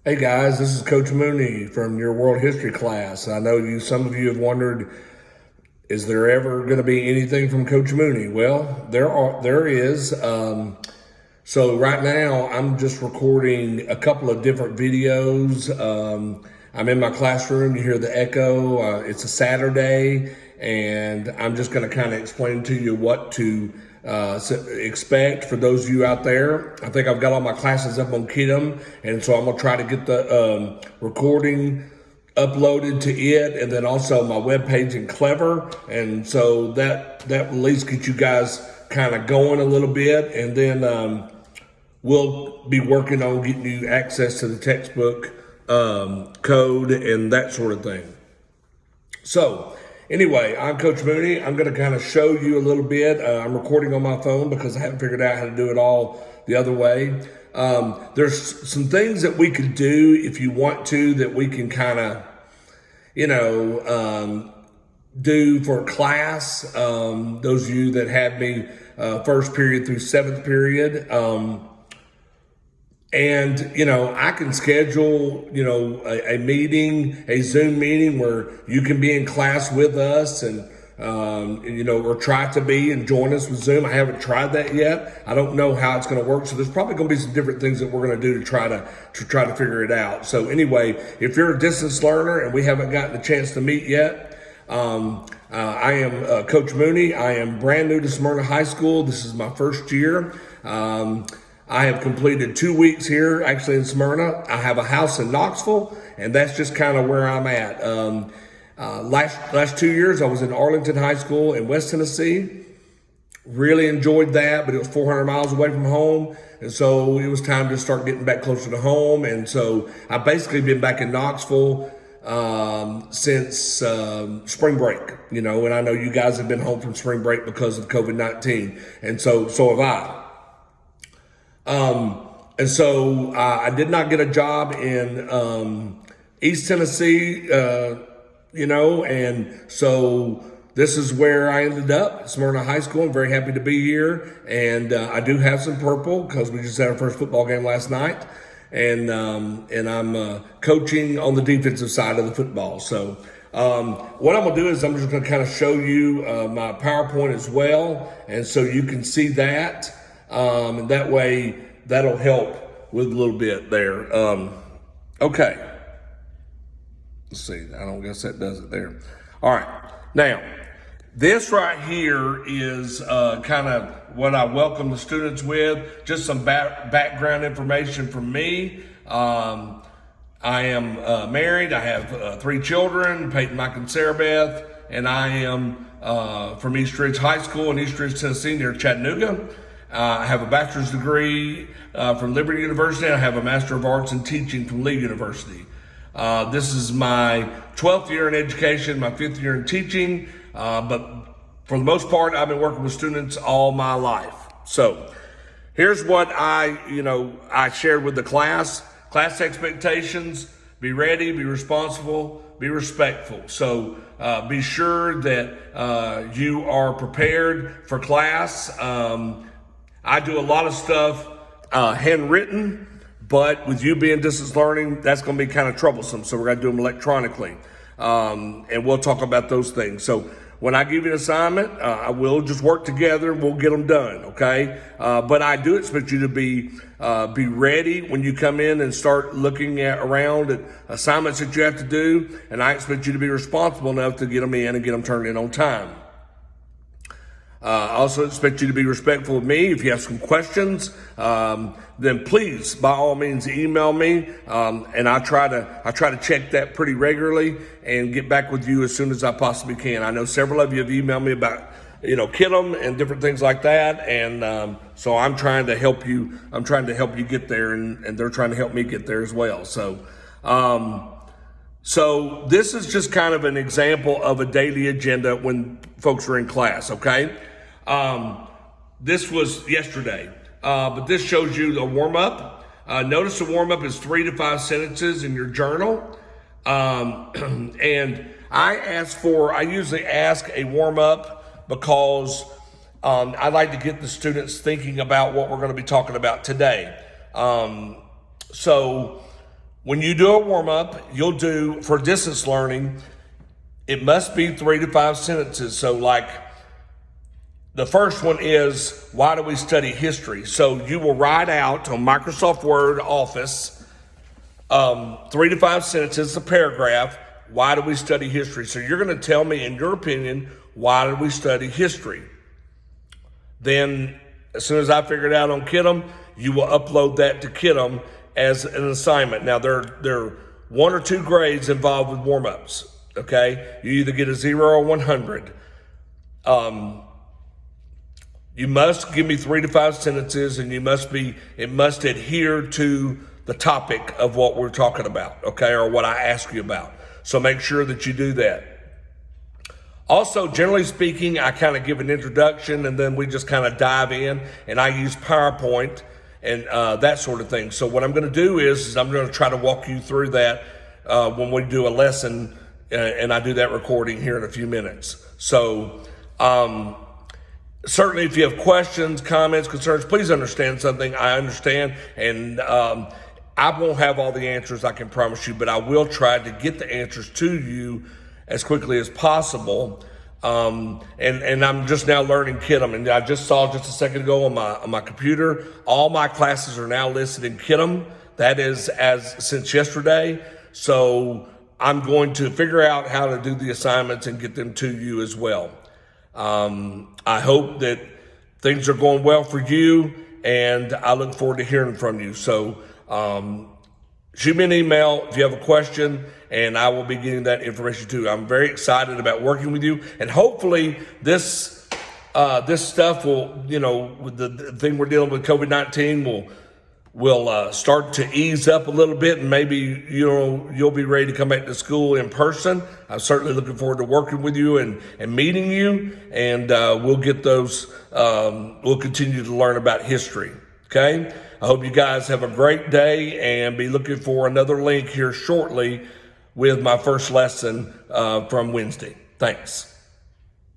Hey guys, this is Coach Mooney from your world history class. I know some of you have wondered, is there ever going to be anything from Coach Mooney? Well, there is. So right now I'm just recording a couple of different videos. I'm in my classroom. You hear the echo. It's a Saturday, and I'm just going to kind of explain to you what to expect for those of you out there. I think I've got all my classes up on Kidum, and so I'm going to try to get the recording uploaded to it, and then also my webpage in Clever, and so that will at least get you guys kind of going a little bit, and then we'll be working on getting you access to the textbook code and that sort of thing. So anyway, I'm Coach Mooney. I'm going to kind of show you a little bit. I'm recording on my phone because I haven't figured out how to do it all the other way. There's some things that we could do if you want to, that we can kind of, do for class. Those of you that had me first period through seventh period. And, I can schedule, a meeting, a Zoom meeting where you can be in class with us and, or try to be and join us with Zoom. I haven't tried that yet. I don't know how it's going to work. So there's probably going to be some different things that we're going to do to try to figure it out. So anyway, if you're a distance learner and we haven't gotten a chance to meet yet, I am Coach Mooney. I am brand new to Smyrna High School. This is my first year. I have completed 2 weeks here, actually in Smyrna. I have a house in Knoxville, and that's just kind of where I'm at. Last 2 years, I was in Arlington High School in West Tennessee. Really enjoyed that, but it was 400 miles away from home, and so it was time to start getting back closer to home. And so I've basically been back in Knoxville since spring break, and I know you guys have been home from spring break because of COVID-19, and so have I. And so I did not get a job in East Tennessee, and so this is where I ended up at Smyrna High School. I'm very happy to be here, and I do have some purple because we just had our first football game last night, and I'm coaching on the defensive side of the football. So what I'm going to do is I'm just going to kind of show you my PowerPoint as well, and so you can see that. And that way, that'll help with a little bit there. Okay. Let's see. I don't guess that does it there. All right. Now, this right here is kind of what I welcome the students with. Just some background information from me. I am married. I have 3 children, Peyton, Mike, and Sarah Beth. And I am from East Ridge High School in East Ridge, Tennessee, near Chattanooga. I have a bachelor's degree from Liberty University. I have a Master of Arts in Teaching from Lee University. This is my 12th year in education, my 5th year in teaching, but for the most part, I've been working with students all my life. So here's what I shared with the class. Class expectations: be ready, be responsible, be respectful. So be sure that you are prepared for class. I do a lot of stuff handwritten, but with you being distance learning, that's going to be kind of troublesome. So we're going to do them electronically, and we'll talk about those things. So when I give you an assignment, I will just work together. We'll get them done, okay? But I do expect you to be ready when you come in and start looking around at assignments that you have to do, and I expect you to be responsible enough to get them in and get them turned in on time. I also expect you to be respectful of me. If you have some questions, then please, by all means, email me, and I try to check that pretty regularly and get back with you as soon as I possibly can. I know several of you have emailed me about Kidum and different things like that, and so I'm trying to help you. I'm trying to help you get there, and they're trying to help me get there as well. So this is just kind of an example of a daily agenda when folks are in class, okay? This was yesterday, but this shows you the warm-up. Notice the warm-up is 3 to 5 sentences in your journal. And I usually ask a warm-up because I like to get the students thinking about what we're going to be talking about today. So when you do a warm-up, you'll do, for distance learning, it must be 3 to 5 sentences. So like the first one is, why do we study history? So you will write out on Microsoft Word Office 3 to 5 sentences, a paragraph. Why do we study history? So you're going to tell me, in your opinion, why do we study history? Then, as soon as I figure it out on Kitum, you will upload that to Kitum as an assignment. Now, there are 1 or 2 grades involved with warm-ups, okay? You either get a 0 or 100. You must give me 3 to 5 sentences, and it must adhere to the topic of what we're talking about, okay, or what I ask you about. So make sure that you do that. Also, generally speaking, I kind of give an introduction, and then we just kind of dive in, and I use PowerPoint and that sort of thing. So what I'm going to do is I'm going to try to walk you through that when we do a lesson, and I do that recording here in a few minutes. So certainly if you have questions, comments, concerns, please understand something. I understand, and I won't have all the answers, I can promise you, but I will try to get the answers to you as quickly as possible. And I'm just now learning Kitum, and I just saw just a second ago on my computer, all my classes are now listed in Kitum. That is since yesterday. So I'm going to figure out how to do the assignments and get them to you as well. I hope that things are going well for you, and I look forward to hearing from you. So shoot me an email if you have a question, and I will be getting that information to you. I'm very excited about working with you, and hopefully this stuff will, with the thing we're dealing with, COVID-19, will start to ease up a little bit, and maybe you'll be ready to come back to school in person. I'm certainly looking forward to working with you and meeting you, and we'll get those. We'll continue to learn about history. Okay. I hope you guys have a great day, and be looking for another link here shortly with my first lesson from Wednesday. Thanks.